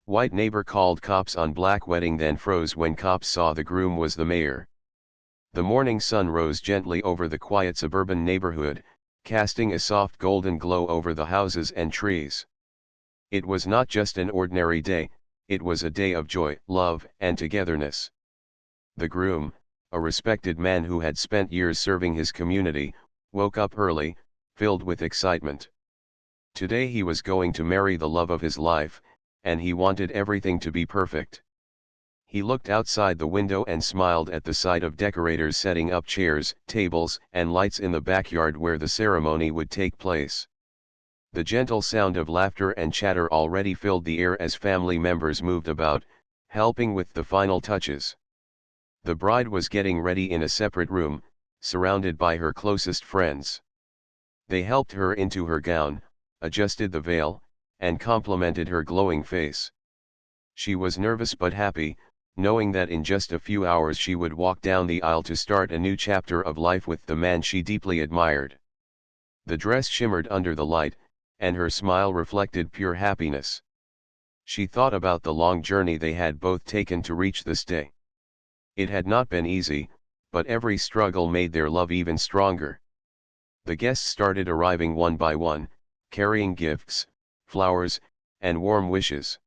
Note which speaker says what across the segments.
Speaker 1: White neighbor called cops on black wedding, then froze when cops saw the groom was the mayor. The morning sun rose gently over the quiet suburban neighborhood, casting a soft golden glow over the houses and trees. It was not just an ordinary day, it was a day of joy, love, and togetherness. The groom, a respected man who had spent years serving his community, woke up early, filled with excitement. Today he was going to marry the love of his life, and he wanted everything to be perfect. He looked outside the window and smiled at the sight of decorators setting up chairs, tables, and lights in the backyard where the ceremony would take place. The gentle sound of laughter and chatter already filled the air as family members moved about, helping with the final touches. The bride was getting ready in a separate room, surrounded by her closest friends. They helped her into her gown, adjusted the veil, and complimented her glowing face. She was nervous but happy, knowing that in just a few hours she would walk down the aisle to start a new chapter of life with the man she deeply admired. The dress shimmered under the light, and her smile reflected pure happiness. She thought about the long journey they had both taken to reach this day. It had not been easy, but every struggle made their love even stronger. The guests started arriving one by one, carrying gifts, flowers, and warm wishes.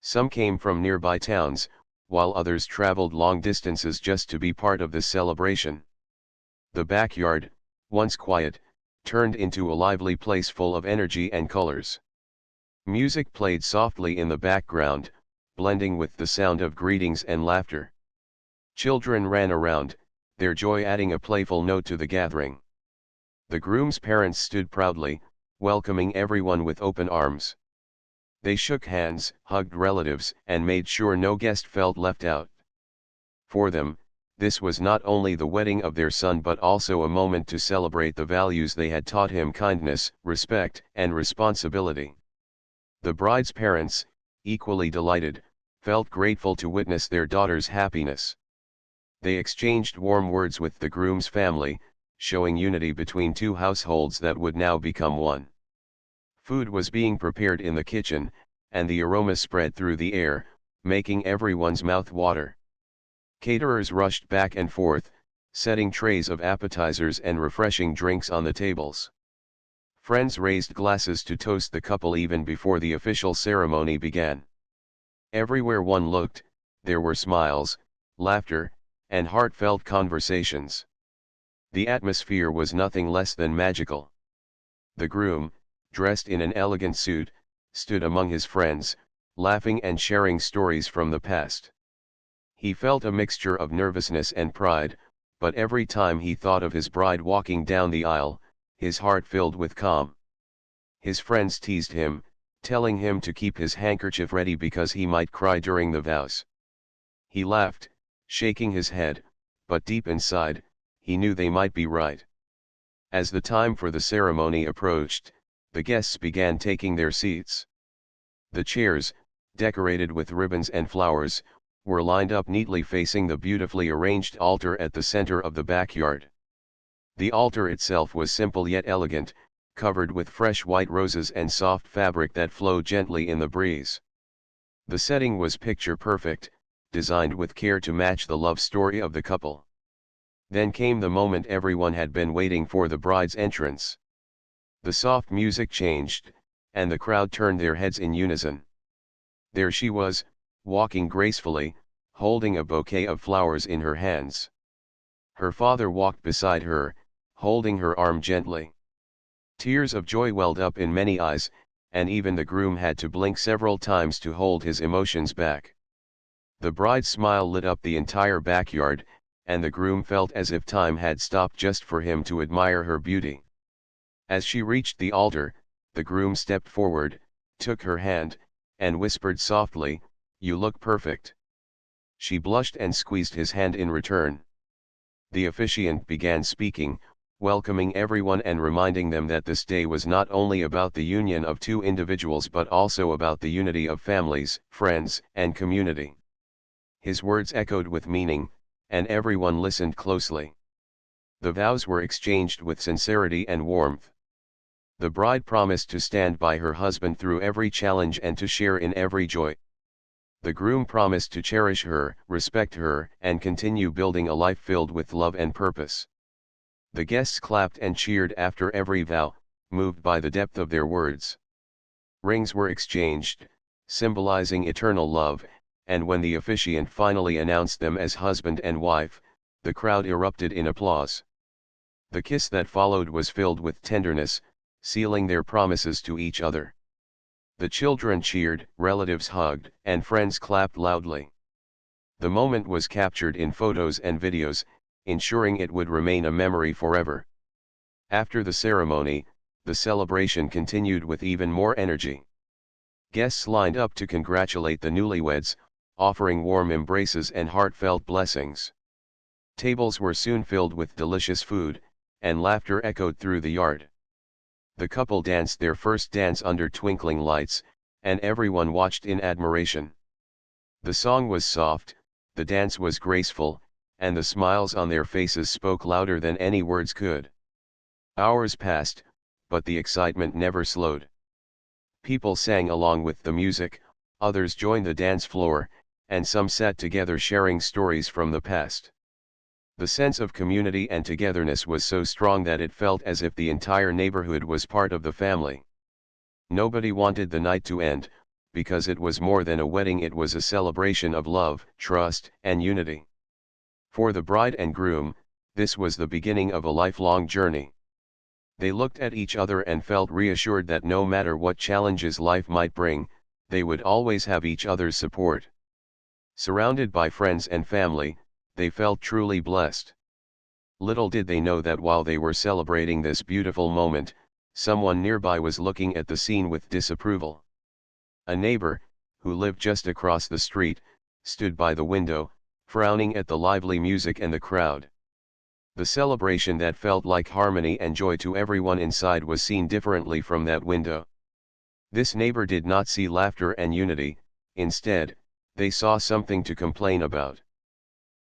Speaker 1: Some came from nearby towns, while others traveled long distances just to be part of the celebration. The backyard, once quiet, turned into a lively place full of energy and colors. Music played softly in the background, blending with the sound of greetings and laughter. Children ran around, their joy adding a playful note to the gathering. The groom's parents stood proudly, welcoming everyone with open arms. They shook hands, hugged relatives, and made sure no guest felt left out. For them, this was not only the wedding of their son but also a moment to celebrate the values they had taught him: kindness, respect, and responsibility. The bride's parents, equally delighted, felt grateful to witness their daughter's happiness. They exchanged warm words with the groom's family, showing unity between two households that would now become one. Food was being prepared in the kitchen, and the aroma spread through the air, making everyone's mouth water. Caterers rushed back and forth, setting trays of appetizers and refreshing drinks on the tables. Friends raised glasses to toast the couple even before the official ceremony began. Everywhere one looked, there were smiles, laughter, and heartfelt conversations. The atmosphere was nothing less than magical. The groom, dressed in an elegant suit, stood among his friends, laughing and sharing stories from the past. He felt a mixture of nervousness and pride, but every time he thought of his bride walking down the aisle, his heart filled with calm. His friends teased him, telling him to keep his handkerchief ready because he might cry during the vows. He laughed, shaking his head, but deep inside, he knew they might be right. As the time for the ceremony approached, the guests began taking their seats. The chairs, decorated with ribbons and flowers, were lined up neatly facing the beautifully arranged altar at the center of the backyard. The altar itself was simple yet elegant, covered with fresh white roses and soft fabric that flowed gently in the breeze. The setting was picture perfect, designed with care to match the love story of the couple. Then came the moment everyone had been waiting for: the bride's entrance. The soft music changed, and the crowd turned their heads in unison. There she was, walking gracefully, holding a bouquet of flowers in her hands. Her father walked beside her, holding her arm gently. Tears of joy welled up in many eyes, and even the groom had to blink several times to hold his emotions back. The bride's smile lit up the entire backyard, and the groom felt as if time had stopped just for him to admire her beauty. As she reached the altar, the groom stepped forward, took her hand, and whispered softly, "You look perfect." She blushed and squeezed his hand in return. The officiant began speaking, welcoming everyone and reminding them that this day was not only about the union of two individuals but also about the unity of families, friends, and community. His words echoed with meaning, and everyone listened closely. The vows were exchanged with sincerity and warmth. The bride promised to stand by her husband through every challenge and to share in every joy. The groom promised to cherish her, respect her, and continue building a life filled with love and purpose. The guests clapped and cheered after every vow, moved by the depth of their words. Rings were exchanged, symbolizing eternal love, and when the officiant finally announced them as husband and wife, the crowd erupted in applause. The kiss that followed was filled with tenderness, sealing their promises to each other. The children cheered, relatives hugged, and friends clapped loudly. The moment was captured in photos and videos, ensuring it would remain a memory forever. After the ceremony, the celebration continued with even more energy. Guests lined up to congratulate the newlyweds, offering warm embraces and heartfelt blessings. Tables were soon filled with delicious food, and laughter echoed through the yard. The couple danced their first dance under twinkling lights, and everyone watched in admiration. The song was soft, the dance was graceful, and the smiles on their faces spoke louder than any words could. Hours passed, but the excitement never slowed. People sang along with the music, others joined the dance floor, and some sat together sharing stories from the past. The sense of community and togetherness was so strong that it felt as if the entire neighborhood was part of the family. Nobody wanted the night to end, because it was more than a wedding, it was a celebration of love, trust, and unity. For the bride and groom, this was the beginning of a lifelong journey. They looked at each other and felt reassured that no matter what challenges life might bring, they would always have each other's support. Surrounded by friends and family, they felt truly blessed. Little did they know that while they were celebrating this beautiful moment, someone nearby was looking at the scene with disapproval. A neighbor, who lived just across the street, stood by the window, frowning at the lively music and the crowd. The celebration that felt like harmony and joy to everyone inside was seen differently from that window. This neighbor did not see laughter and unity, instead, they saw something to complain about.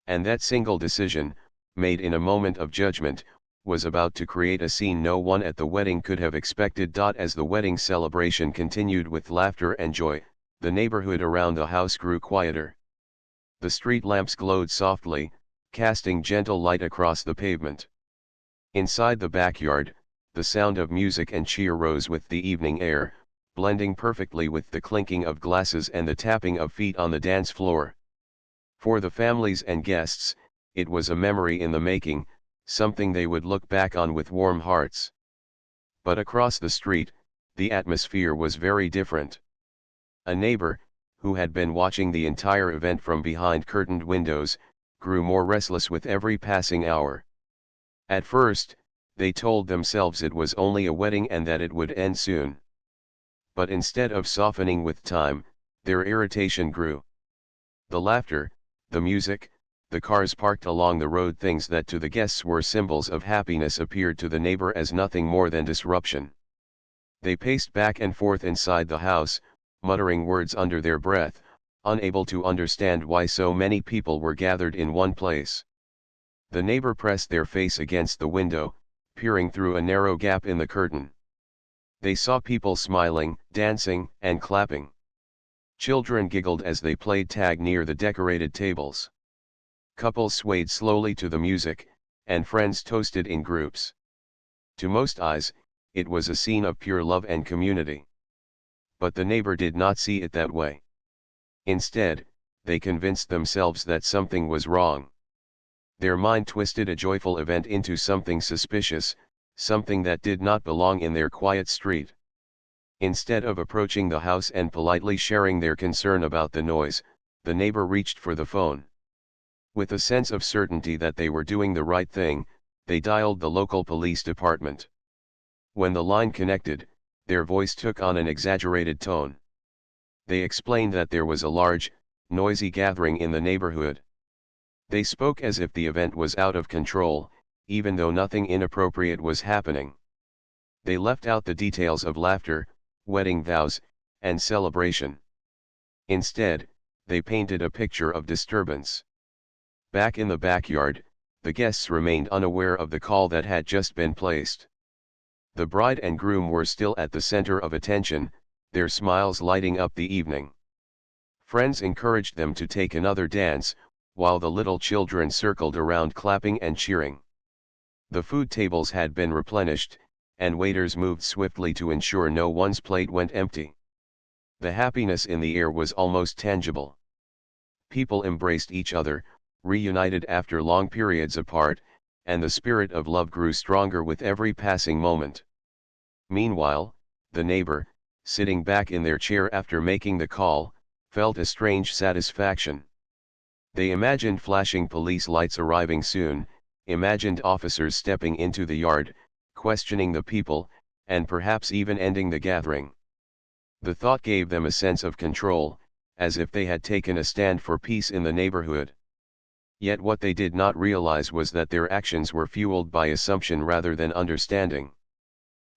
Speaker 1: And that single decision, made in a moment of judgment, was about to create a scene no one at the wedding could have expected. As the wedding celebration continued with laughter and joy, the neighborhood around the house grew quieter. The street lamps glowed softly, casting gentle light across the pavement. Inside the backyard, the sound of music and cheer rose with the evening air, blending perfectly with the clinking of glasses and the tapping of feet on the dance floor. For the families and guests, it was a memory in the making, something they would look back on with warm hearts. But across the street, the atmosphere was very different. A neighbor, who had been watching the entire event from behind curtained windows, grew more restless with every passing hour. At first, they told themselves it was only a wedding and that it would end soon. But instead of softening with time, their irritation grew. The laughter, the music, the cars parked along the road, things that to the guests were symbols of happiness, appeared to the neighbor as nothing more than disruption. They paced back and forth inside the house, muttering words under their breath, unable to understand why so many people were gathered in one place. The neighbor pressed their face against the window, peering through a narrow gap in the curtain. They saw people smiling, dancing, and clapping. Children giggled as they played tag near the decorated tables. Couples swayed slowly to the music, and friends toasted in groups. To most eyes, it was a scene of pure love and community. But the neighbor did not see it that way. Instead, they convinced themselves that something was wrong. Their mind twisted a joyful event into something suspicious, something that did not belong in their quiet street. Instead of approaching the house and politely sharing their concern about the noise, the neighbor reached for the phone. With a sense of certainty that they were doing the right thing, they dialed the local police department. When the line connected, their voice took on an exaggerated tone. They explained that there was a large, noisy gathering in the neighborhood. They spoke as if the event was out of control, even though nothing inappropriate was happening. They left out the details of laughter, wedding vows, and celebration. Instead, they painted a picture of disturbance. Back in the backyard, the guests remained unaware of the call that had just been placed. The bride and groom were still at the center of attention, their smiles lighting up the evening. Friends encouraged them to take another dance, while the little children circled around clapping and cheering. The food tables had been replenished, and waiters moved swiftly to ensure no one's plate went empty. The happiness in the air was almost tangible. People embraced each other, reunited after long periods apart, and the spirit of love grew stronger with every passing moment. Meanwhile, the neighbor, sitting back in their chair after making the call, felt a strange satisfaction. They imagined flashing police lights arriving soon, imagined officers stepping into the yard, questioning the people, and perhaps even ending the gathering. The thought gave them a sense of control, as if they had taken a stand for peace in the neighborhood. Yet what they did not realize was that their actions were fueled by assumption rather than understanding.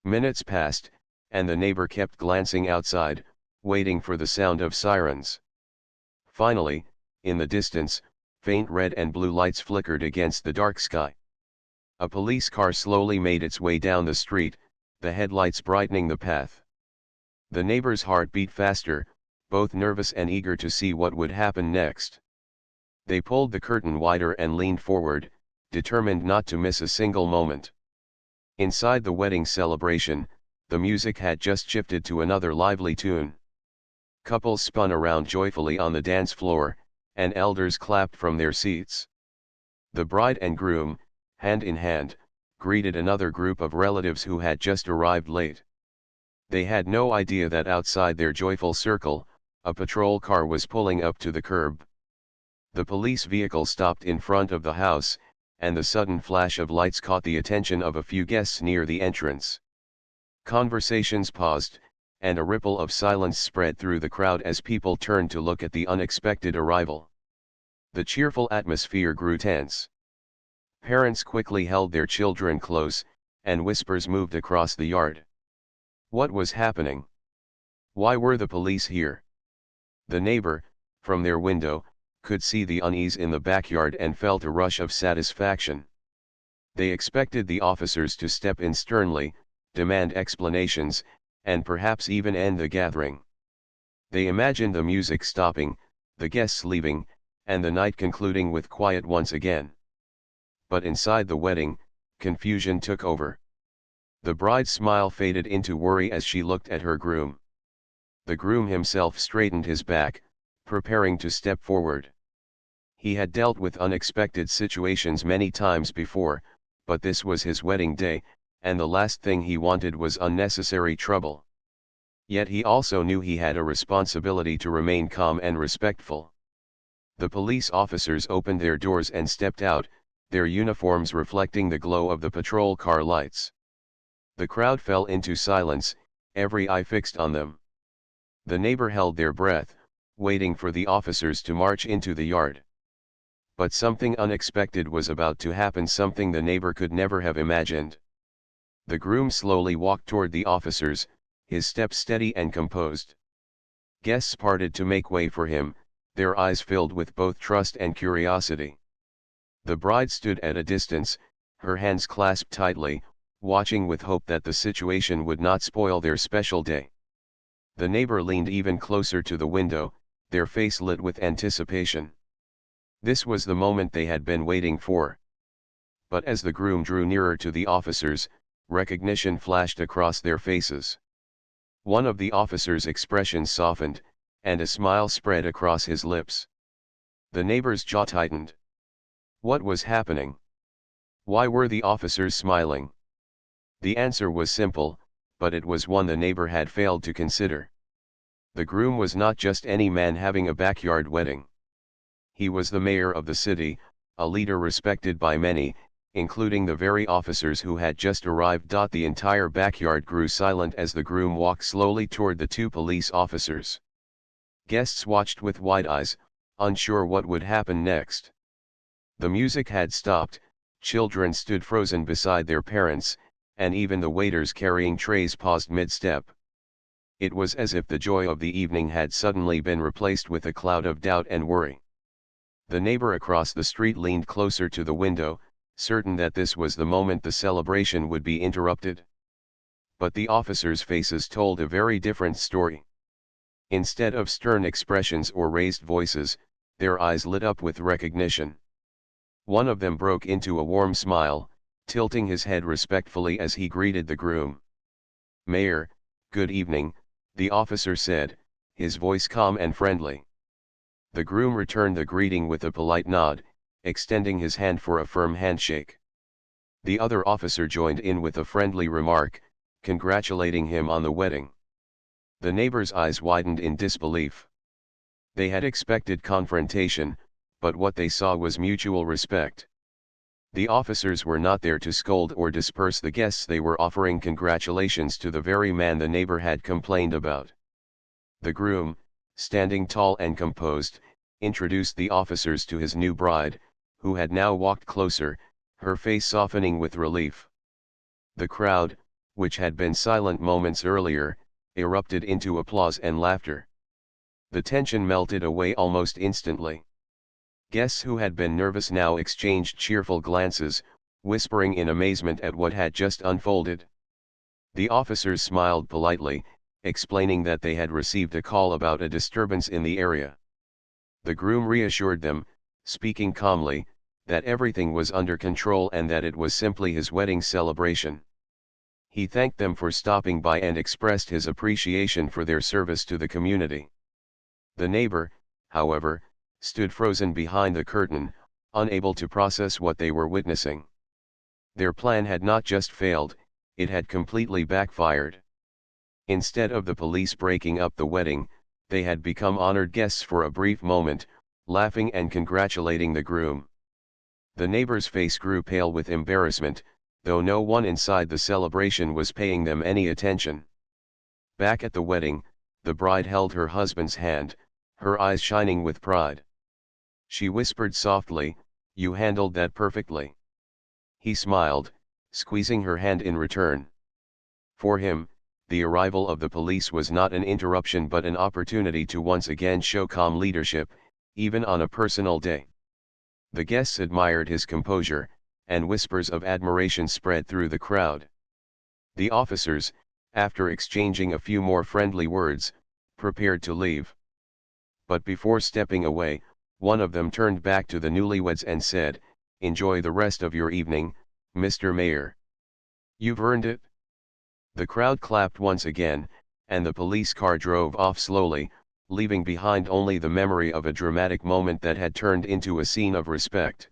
Speaker 1: Minutes passed, and the neighbor kept glancing outside, waiting for the sound of sirens. Finally, in the distance, faint red and blue lights flickered against the dark sky. A police car slowly made its way down the street, the headlights brightening the path. The neighbor's heart beat faster, both nervous and eager to see what would happen next. They pulled the curtain wider and leaned forward, determined not to miss a single moment. Inside the wedding celebration, the music had just shifted to another lively tune. Couples spun around joyfully on the dance floor, and elders clapped from their seats. The bride and groom, hand in hand, greeted another group of relatives who had just arrived late. They had no idea that outside their joyful circle, a patrol car was pulling up to the curb. The police vehicle stopped in front of the house, and the sudden flash of lights caught the attention of a few guests near the entrance. Conversations paused, and a ripple of silence spread through the crowd as people turned to look at the unexpected arrival. The cheerful atmosphere grew tense. Parents quickly held their children close, and whispers moved across the yard. What was happening? Why were the police here? The neighbor, from their window, could see the unease in the backyard and felt a rush of satisfaction. They expected the officers to step in sternly, demand explanations, and perhaps even end the gathering. They imagined the music stopping, the guests leaving, and the night concluding with quiet once again. But inside the wedding, confusion took over. The bride's smile faded into worry as she looked at her groom. The groom himself straightened his back, preparing to step forward. He had dealt with unexpected situations many times before, but this was his wedding day, and the last thing he wanted was unnecessary trouble. Yet he also knew he had a responsibility to remain calm and respectful. The police officers opened their doors and stepped out, their uniforms reflecting the glow of the patrol car lights. The crowd fell into silence, every eye fixed on them. The neighbor held their breath, waiting for the officers to march into the yard. But something unexpected was about to happen, something the neighbor could never have imagined. The groom slowly walked toward the officers, his step steady and composed. Guests parted to make way for him, their eyes filled with both trust and curiosity. The bride stood at a distance, her hands clasped tightly, watching with hope that the situation would not spoil their special day. The neighbor leaned even closer to the window, their face lit with anticipation. This was the moment they had been waiting for. But as the groom drew nearer to the officers, recognition flashed across their faces. One of the officers' expressions softened, and a smile spread across his lips. The neighbor's jaw tightened. What was happening? Why were the officers smiling? The answer was simple, but it was one the neighbor had failed to consider. The groom was not just any man having a backyard wedding. He was the mayor of the city, a leader respected by many, including the very officers who had just arrived. The entire backyard grew silent as the groom walked slowly toward the two police officers. Guests watched with wide eyes, unsure what would happen next. The music had stopped, children stood frozen beside their parents, and even the waiters carrying trays paused mid-step. It was as if the joy of the evening had suddenly been replaced with a cloud of doubt and worry. The neighbor across the street leaned closer to the window, certain that this was the moment the celebration would be interrupted. But the officers' faces told a very different story. Instead of stern expressions or raised voices, their eyes lit up with recognition. One of them broke into a warm smile, tilting his head respectfully as he greeted the groom. "Mayor, good evening," the officer said, his voice calm and friendly. The groom returned the greeting with a polite nod, extending his hand for a firm handshake. The other officer joined in with a friendly remark, congratulating him on the wedding. The neighbors' eyes widened in disbelief. They had expected confrontation, but what they saw was mutual respect. The officers were not there to scold or disperse the guests, they were offering congratulations to the very man the neighbor had complained about. The groom, standing tall and composed, introduced the officers to his new bride, who had now walked closer, her face softening with relief. The crowd, which had been silent moments earlier, erupted into applause and laughter. The tension melted away almost instantly. Guests who had been nervous now exchanged cheerful glances, whispering in amazement at what had just unfolded. The officers smiled politely, explaining that they had received a call about a disturbance in the area. The groom reassured them, speaking calmly, that everything was under control and that it was simply his wedding celebration. He thanked them for stopping by and expressed his appreciation for their service to the community. The neighbor, however, stood frozen behind the curtain, unable to process what they were witnessing. Their plan had not just failed, it had completely backfired. Instead of the police breaking up the wedding, they had become honored guests for a brief moment, laughing and congratulating the groom. The neighbor's face grew pale with embarrassment, though no one inside the celebration was paying them any attention. Back at the wedding, the bride held her husband's hand, her eyes shining with pride. She whispered softly, "You handled that perfectly." He smiled, squeezing her hand in return. For him, the arrival of the police was not an interruption but an opportunity to once again show calm leadership, even on a personal day. The guests admired his composure, and whispers of admiration spread through the crowd. The officers, after exchanging a few more friendly words, prepared to leave. But before stepping away, one of them turned back to the newlyweds and said, "Enjoy the rest of your evening, Mr. Mayor. You've earned it." The crowd clapped once again, and the police car drove off slowly, leaving behind only the memory of a dramatic moment that had turned into a scene of respect.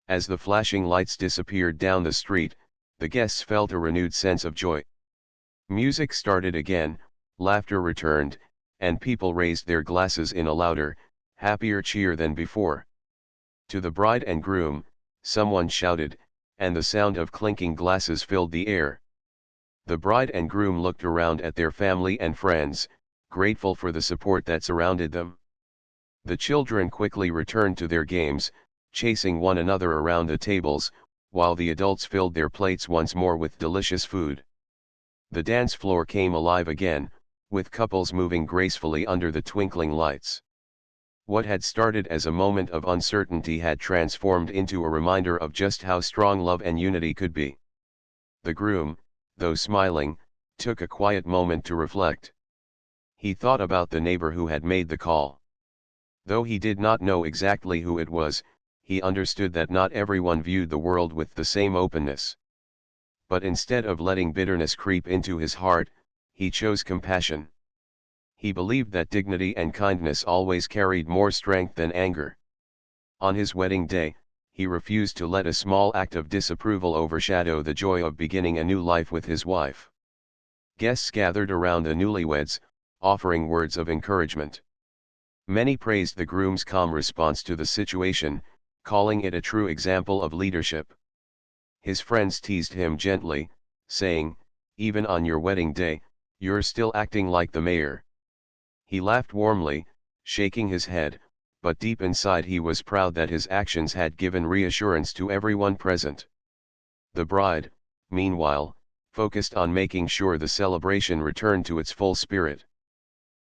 Speaker 1: As the flashing lights disappeared down the street, the guests felt a renewed sense of joy. Music started again, laughter returned, and people raised their glasses in a louder, happier cheer than before. To the bride and groom, someone shouted, and the sound of clinking glasses filled the air. The bride and groom looked around at their family and friends, grateful for the support that surrounded them. The children quickly returned to their games, chasing one another around the tables, while the adults filled their plates once more with delicious food. The dance floor came alive again, with couples moving gracefully under the twinkling lights. What had started as a moment of uncertainty had transformed into a reminder of just how strong love and unity could be. The groom, though smiling, took a quiet moment to reflect. He thought about the neighbor who had made the call. Though he did not know exactly who it was, he understood that not everyone viewed the world with the same openness. But instead of letting bitterness creep into his heart, he chose compassion. He believed that dignity and kindness always carried more strength than anger. On his wedding day, he refused to let a small act of disapproval overshadow the joy of beginning a new life with his wife. Guests gathered around the newlyweds, offering words of encouragement. Many praised the groom's calm response to the situation, calling it a true example of leadership. His friends teased him gently, saying, "Even on your wedding day, you're still acting like the mayor." He laughed warmly, shaking his head, but deep inside he was proud that his actions had given reassurance to everyone present. The bride, meanwhile, focused on making sure the celebration returned to its full spirit.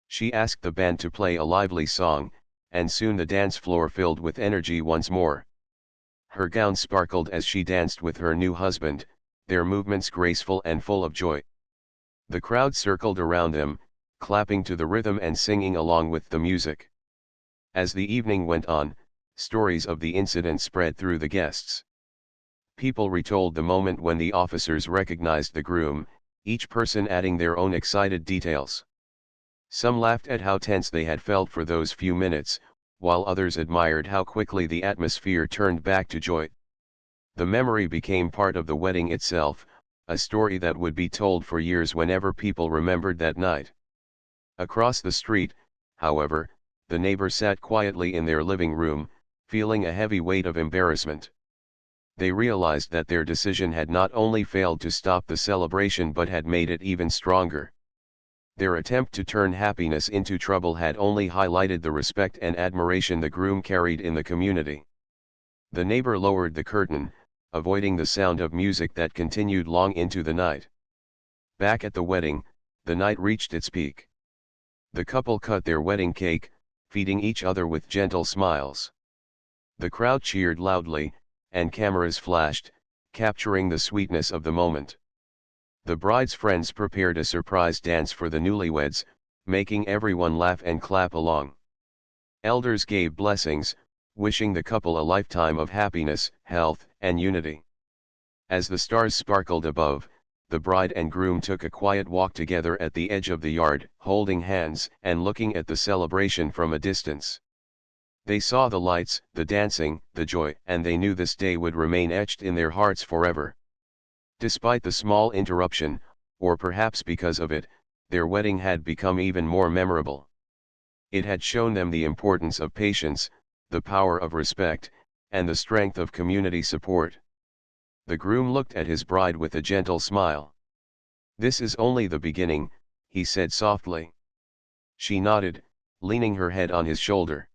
Speaker 1: She asked the band to play a lively song, and soon the dance floor filled with energy once more. Her gown sparkled as she danced with her new husband, their movements graceful and full of joy. The crowd circled around them, clapping to the rhythm and singing along with the music. As the evening went on, stories of the incident spread through the guests. People retold the moment when the officers recognized the groom, each person adding their own excited details. Some laughed at how tense they had felt for those few minutes, while others admired how quickly the atmosphere turned back to joy. The memory became part of the wedding itself, a story that would be told for years whenever people remembered that night. Across the street, however, the neighbors sat quietly in their living room, feeling a heavy weight of embarrassment. They realized that their decision had not only failed to stop the celebration but had made it even stronger. Their attempt to turn happiness into trouble had only highlighted the respect and admiration the groom carried in the community. The neighbor lowered the curtain, avoiding the sound of music that continued long into the night. Back at the wedding, the night reached its peak. The couple cut their wedding cake, feeding each other with gentle smiles. The crowd cheered loudly, and cameras flashed, capturing the sweetness of the moment. The bride's friends prepared a surprise dance for the newlyweds, making everyone laugh and clap along. Elders gave blessings, wishing the couple a lifetime of happiness, health, and unity. As the stars sparkled above, the bride and groom took a quiet walk together at the edge of the yard, holding hands and looking at the celebration from a distance. They saw the lights, the dancing, the joy, and they knew this day would remain etched in their hearts forever. Despite the small interruption, or perhaps because of it, their wedding had become even more memorable. It had shown them the importance of patience, the power of respect, and the strength of community support. The groom looked at his bride with a gentle smile. "This is only the beginning," he said softly. She nodded, leaning her head on his shoulder.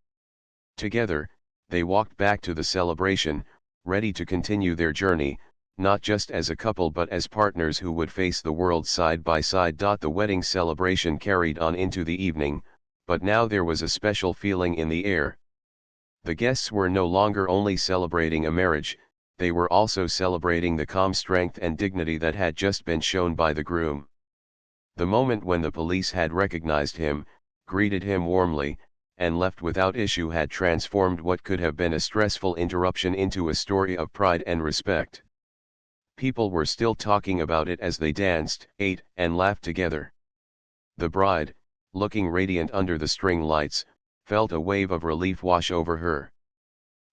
Speaker 1: Together, they walked back to the celebration, ready to continue their journey, not just as a couple but as partners who would face the world side by side. The wedding celebration carried on into the evening, but now there was a special feeling in the air. The guests were no longer only celebrating a marriage, they were also celebrating the calm strength and dignity that had just been shown by the groom. The moment when the police had recognized him, greeted him warmly, and left without issue had transformed what could have been a stressful interruption into a story of pride and respect. People were still talking about it as they danced, ate, and laughed together. The bride, looking radiant under the string lights, felt a wave of relief wash over her.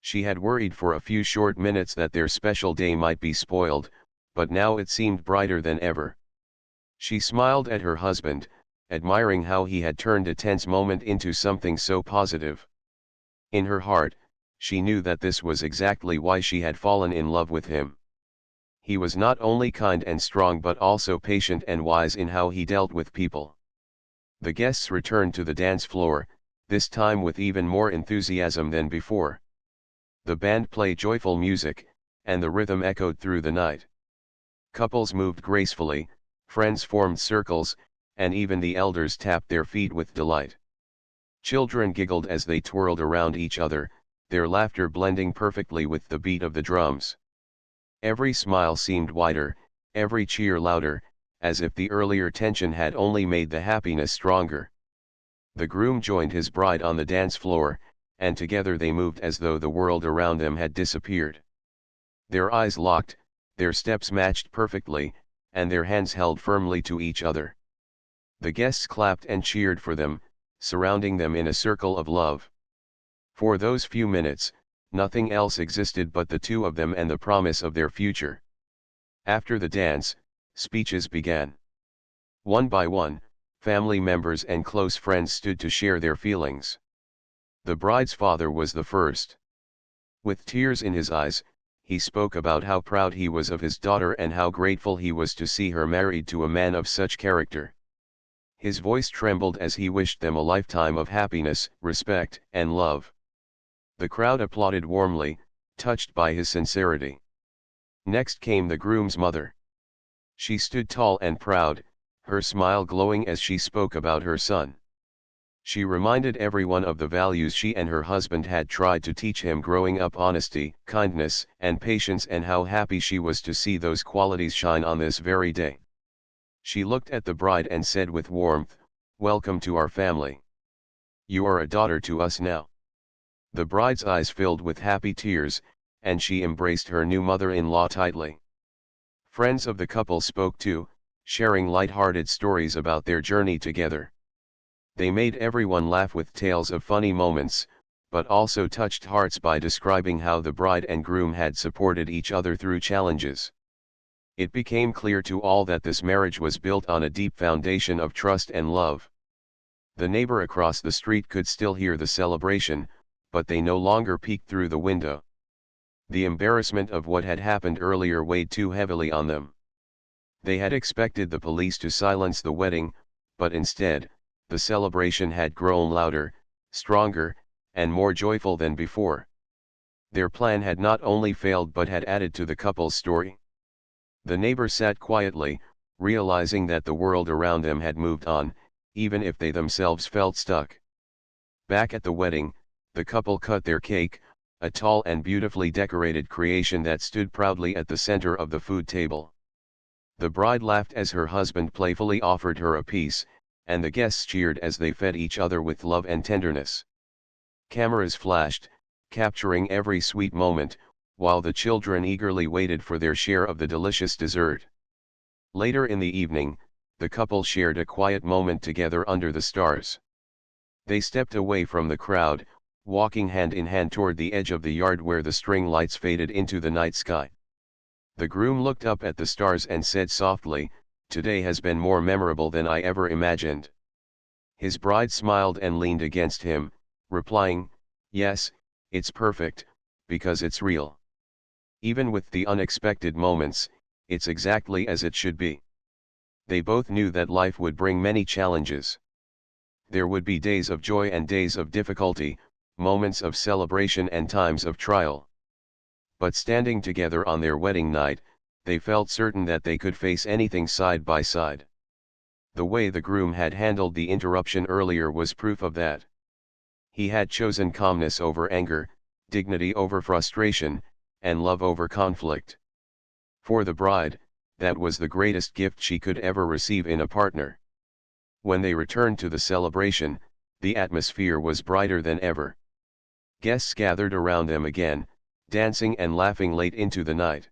Speaker 1: She had worried for a few short minutes that their special day might be spoiled, but now it seemed brighter than ever. She smiled at her husband, admiring how he had turned a tense moment into something so positive. In her heart, she knew that this was exactly why she had fallen in love with him. He was not only kind and strong but also patient and wise in how he dealt with people. The guests returned to the dance floor, this time with even more enthusiasm than before. The band played joyful music, and the rhythm echoed through the night. Couples moved gracefully, friends formed circles, and even the elders tapped their feet with delight. Children giggled as they twirled around each other, their laughter blending perfectly with the beat of the drums. Every smile seemed wider, every cheer louder, as if the earlier tension had only made the happiness stronger. The groom joined his bride on the dance floor, and together they moved as though the world around them had disappeared. Their eyes locked, their steps matched perfectly, and their hands held firmly to each other. The guests clapped and cheered for them, surrounding them in a circle of love. For those few minutes, nothing else existed but the two of them and the promise of their future. After the dance, speeches began. One by one, family members and close friends stood to share their feelings. The bride's father was the first. With tears in his eyes, he spoke about how proud he was of his daughter and how grateful he was to see her married to a man of such character. His voice trembled as he wished them a lifetime of happiness, respect, and love. The crowd applauded warmly, touched by his sincerity. Next came the groom's mother. She stood tall and proud, her smile glowing as she spoke about her son. She reminded everyone of the values she and her husband had tried to teach him growing up: honesty, kindness, and patience, and how happy she was to see those qualities shine on this very day. She looked at the bride and said with warmth, welcome to our family. You are a daughter to us now." The bride's eyes filled with happy tears, and she embraced her new mother-in-law tightly. Friends of the couple spoke too, sharing light-hearted stories about their journey together. They made everyone laugh with tales of funny moments, but also touched hearts by describing how the bride and groom had supported each other through challenges. It became clear to all that this marriage was built on a deep foundation of trust and love. The neighbor across the street could still hear the celebration, but they no longer peeked through the window. The embarrassment of what had happened earlier weighed too heavily on them. They had expected the police to silence the wedding, but instead, the celebration had grown louder, stronger, and more joyful than before. Their plan had not only failed but had added to the couple's story. The neighbor sat quietly, realizing that the world around them had moved on, even if they themselves felt stuck. Back at the wedding, the couple cut their cake, a tall and beautifully decorated creation that stood proudly at the center of the food table. The bride laughed as her husband playfully offered her a piece, and the guests cheered as they fed each other with love and tenderness. Cameras flashed, capturing every sweet moment, while the children eagerly waited for their share of the delicious dessert. Later in the evening, the couple shared a quiet moment together under the stars. They stepped away from the crowd, walking hand in hand toward the edge of the yard where the string lights faded into the night sky. The groom looked up at the stars and said softly, "Today has been more memorable than I ever imagined." His bride smiled and leaned against him, replying, "Yes, it's perfect, because it's real. Even with the unexpected moments, it's exactly as it should be." They both knew that life would bring many challenges. There would be days of joy and days of difficulty, moments of celebration and times of trial. But standing together on their wedding night, they felt certain that they could face anything side by side. The way the groom had handled the interruption earlier was proof of that. He had chosen calmness over anger, dignity over frustration, and love over conflict. For the bride, that was the greatest gift she could ever receive in a partner. When they returned to the celebration, the atmosphere was brighter than ever. Guests gathered around them again, dancing and laughing late into the night.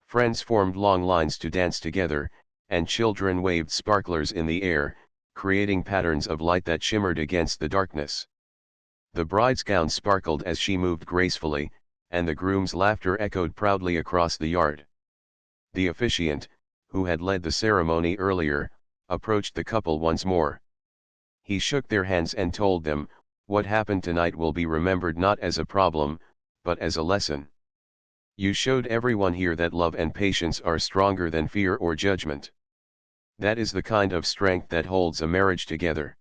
Speaker 1: Friends formed long lines to dance together, and children waved sparklers in the air, creating patterns of light that shimmered against the darkness. The bride's gown sparkled as she moved gracefully, and the groom's laughter echoed proudly across the yard. The officiant, who had led the ceremony earlier, approached the couple once more. He shook their hands and told them, "What happened tonight will be remembered not as a problem, but as a lesson. You showed everyone here that love and patience are stronger than fear or judgment. That is the kind of strength that holds a marriage together."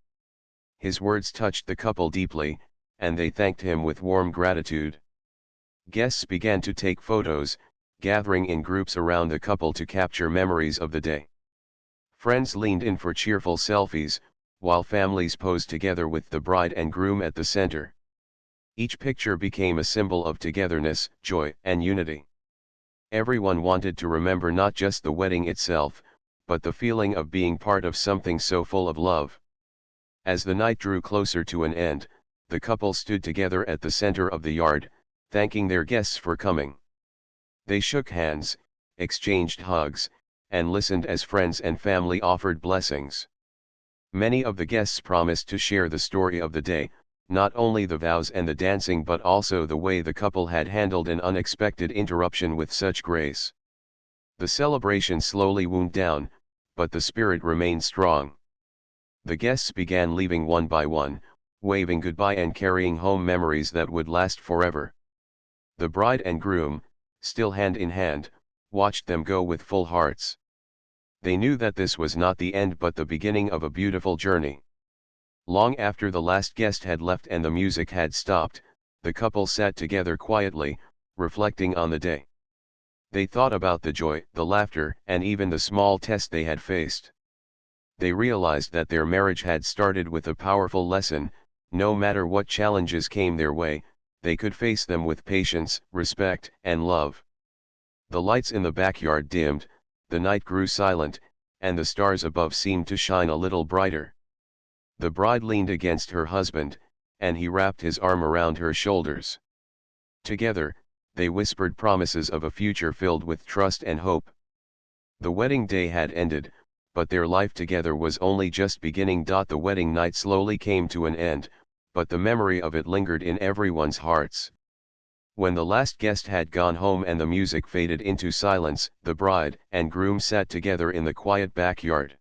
Speaker 1: His words touched the couple deeply, and they thanked him with warm gratitude. Guests began to take photos, gathering in groups around the couple to capture memories of the day. Friends leaned in for cheerful selfies, while families posed together with the bride and groom at the center. Each picture became a symbol of togetherness, joy, and unity. Everyone wanted to remember not just the wedding itself, but the feeling of being part of something so full of love. As the night drew closer to an end, the couple stood together at the center of the yard, thanking their guests for coming. They shook hands, exchanged hugs, and listened as friends and family offered blessings. Many of the guests promised to share the story of the day, not only the vows and the dancing but also the way the couple had handled an unexpected interruption with such grace. The celebration slowly wound down, but the spirit remained strong. The guests began leaving one by one, waving goodbye and carrying home memories that would last forever. The bride and groom, still hand in hand, watched them go with full hearts. They knew that this was not the end but the beginning of a beautiful journey. Long after the last guest had left and the music had stopped, the couple sat together quietly, reflecting on the day. They thought about the joy, the laughter, and even the small test they had faced. They realized that their marriage had started with a powerful lesson: no matter what challenges came their way, they could face them with patience, respect, and love. The lights in the backyard dimmed, the night grew silent, and the stars above seemed to shine a little brighter. The bride leaned against her husband, and he wrapped his arm around her shoulders. Together, they whispered promises of a future filled with trust and hope. The wedding day had ended, but their life together was only just beginning. The wedding night slowly came to an end, but the memory of it lingered in everyone's hearts. When the last guest had gone home and the music faded into silence, the bride and groom sat together in the quiet backyard.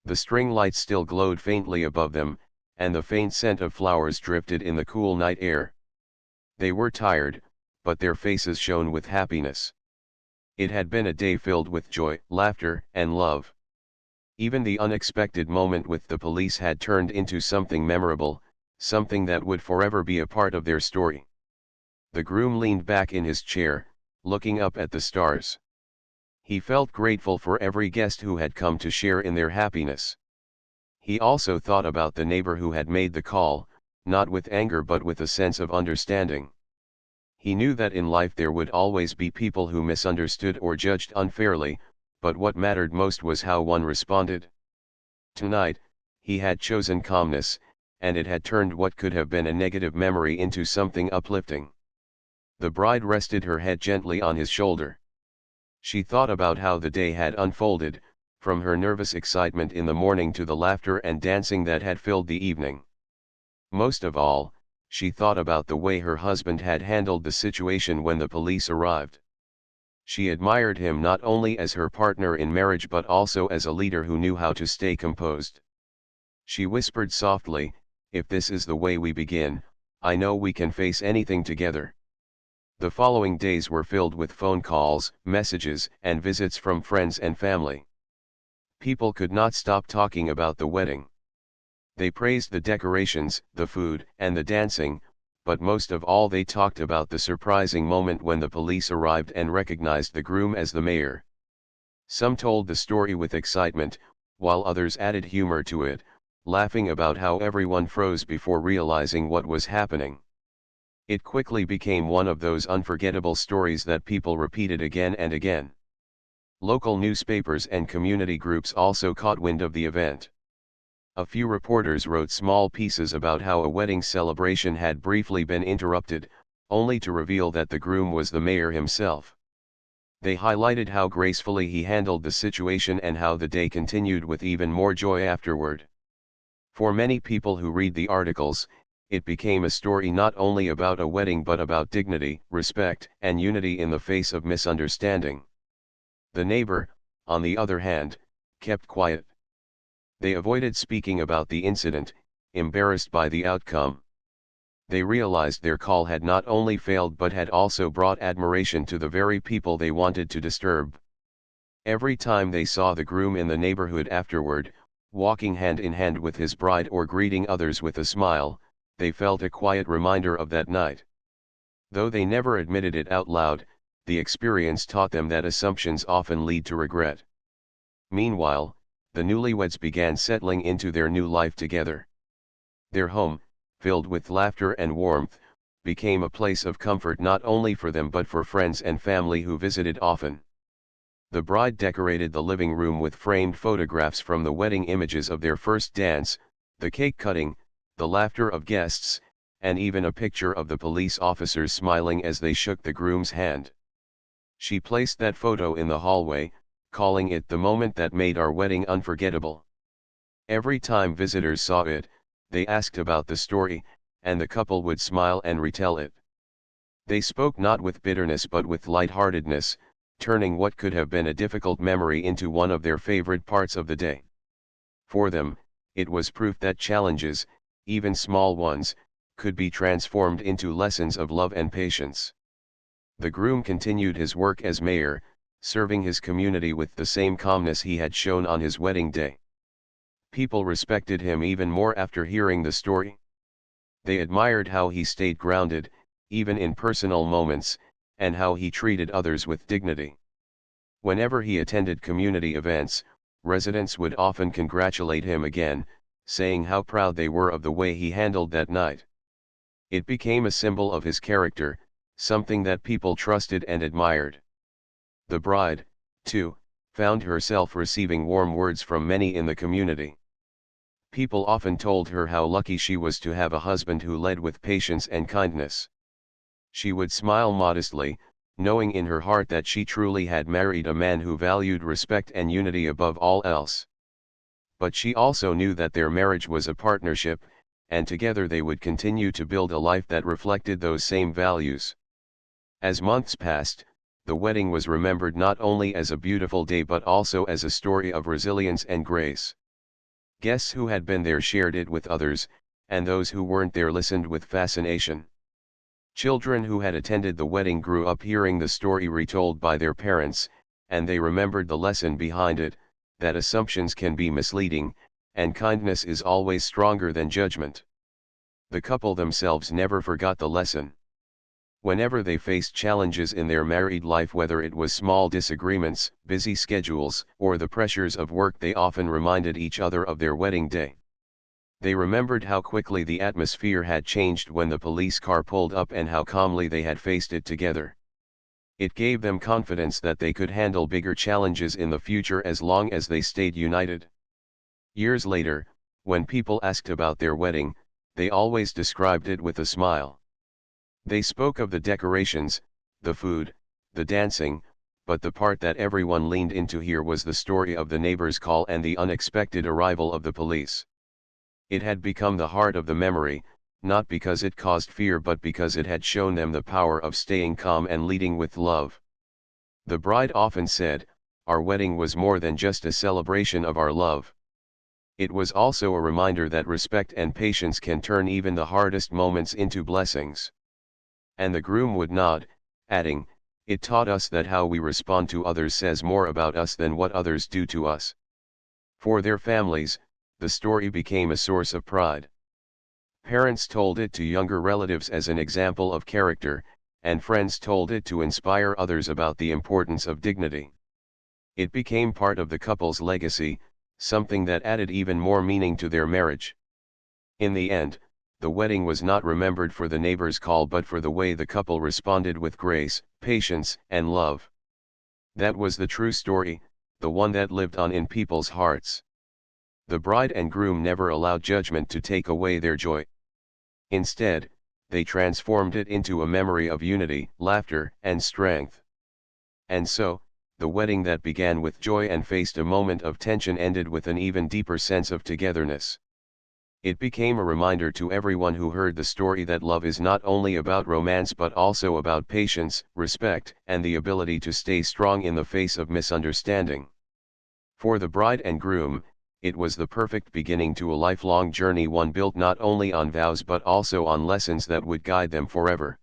Speaker 1: The string lights still glowed faintly above them, and the faint scent of flowers drifted in the cool night air. They were tired, but their faces shone with happiness. It had been a day filled with joy, laughter, and love. Even the unexpected moment with the police had turned into something memorable, something that would forever be a part of their story. The groom leaned back in his chair, looking up at the stars. He felt grateful for every guest who had come to share in their happiness. He also thought about the neighbor who had made the call, not with anger but with a sense of understanding. He knew that in life there would always be people who misunderstood or judged unfairly, but what mattered most was how one responded. Tonight, he had chosen calmness, and it had turned what could have been a negative memory into something uplifting. The bride rested her head gently on his shoulder. She thought about how the day had unfolded, from her nervous excitement in the morning to the laughter and dancing that had filled the evening. Most of all, she thought about the way her husband had handled the situation when the police arrived. She admired him not only as her partner in marriage but also as a leader who knew how to stay composed. She whispered softly, "If this is the way we begin, I know we can face anything together." The following days were filled with phone calls, messages, and visits from friends and family. People could not stop talking about the wedding. They praised the decorations, the food, and the dancing, but most of all they talked about the surprising moment when the police arrived and recognized the groom as the mayor. Some told the story with excitement, while others added humor to it, laughing about how everyone froze before realizing what was happening. It quickly became one of those unforgettable stories that people repeated again and again. Local newspapers and community groups also caught wind of the event. A few reporters wrote small pieces about how a wedding celebration had briefly been interrupted, only to reveal that the groom was the mayor himself. They highlighted how gracefully he handled the situation and how the day continued with even more joy afterward. For many people who read the articles, it became a story not only about a wedding but about dignity, respect, and unity in the face of misunderstanding. The neighbor, on the other hand, kept quiet. They avoided speaking about the incident, embarrassed by the outcome. They realized their call had not only failed but had also brought admiration to the very people they wanted to disturb. Every time they saw the groom in the neighborhood afterward, walking hand in hand with his bride or greeting others with a smile, they felt a quiet reminder of that night. Though they never admitted it out loud, the experience taught them that assumptions often lead to regret. Meanwhile, the newlyweds began settling into their new life together. Their home, filled with laughter and warmth, became a place of comfort not only for them but for friends and family who visited often. The bride decorated the living room with framed photographs from the wedding images of their first dance, the cake cutting, the laughter of guests, and even a picture of the police officers smiling as they shook the groom's hand. She placed that photo in the hallway, calling it the moment that made our wedding unforgettable. Every time visitors saw it, they asked about the story, and the couple would smile and retell it. They spoke not with bitterness but with lightheartedness, turning what could have been a difficult memory into one of their favorite parts of the day. For them, it was proof that challenges, even small ones, could be transformed into lessons of love and patience. The groom continued his work as mayor, serving his community with the same calmness he had shown on his wedding day. People respected him even more after hearing the story. They admired how he stayed grounded, even in personal moments, and how he treated others with dignity. Whenever he attended community events, residents would often congratulate him again, saying how proud they were of the way he handled that night. It became a symbol of his character, something that people trusted and admired. The bride, too, found herself receiving warm words from many in the community. People often told her how lucky she was to have a husband who led with patience and kindness. She would smile modestly, knowing in her heart that she truly had married a man who valued respect and unity above all else. But she also knew that their marriage was a partnership, and together they would continue to build a life that reflected those same values. As months passed, the wedding was remembered not only as a beautiful day but also as a story of resilience and grace. Guests who had been there shared it with others, and those who weren't there listened with fascination. Children who had attended the wedding grew up hearing the story retold by their parents, and they remembered the lesson behind it, that assumptions can be misleading, and kindness is always stronger than judgment. The couple themselves never forgot the lesson. Whenever they faced challenges in their married life, whether it was small disagreements, busy schedules, or the pressures of work, they often reminded each other of their wedding day. They remembered how quickly the atmosphere had changed when the police car pulled up and how calmly they had faced it together. It gave them confidence that they could handle bigger challenges in the future as long as they stayed united. Years later, when people asked about their wedding, they always described it with a smile. They spoke of the decorations, the food, the dancing, but the part that everyone leaned in to hear was the story of the neighbor's call and the unexpected arrival of the police. It had become the heart of the memory, not because it caused fear but because it had shown them the power of staying calm and leading with love. The bride often said, "Our wedding was more than just a celebration of our love. It was also a reminder that respect and patience can turn even the hardest moments into blessings." And the groom would nod, adding, "It taught us that how we respond to others says more about us than what others do to us." For their families, the story became a source of pride. Parents told it to younger relatives as an example of character, and friends told it to inspire others about the importance of dignity. It became part of the couple's legacy, something that added even more meaning to their marriage. In the end, the wedding was not remembered for the neighbor's call but for the way the couple responded with grace, patience, and love. That was the true story, the one that lived on in people's hearts. The bride and groom never allowed judgment to take away their joy. Instead, they transformed it into a memory of unity, laughter, and strength. And so, the wedding that began with joy and faced a moment of tension ended with an even deeper sense of togetherness. It became a reminder to everyone who heard the story that love is not only about romance but also about patience, respect, and the ability to stay strong in the face of misunderstanding. For the bride and groom, it was the perfect beginning to a lifelong journey, one built not only on vows but also on lessons that would guide them forever.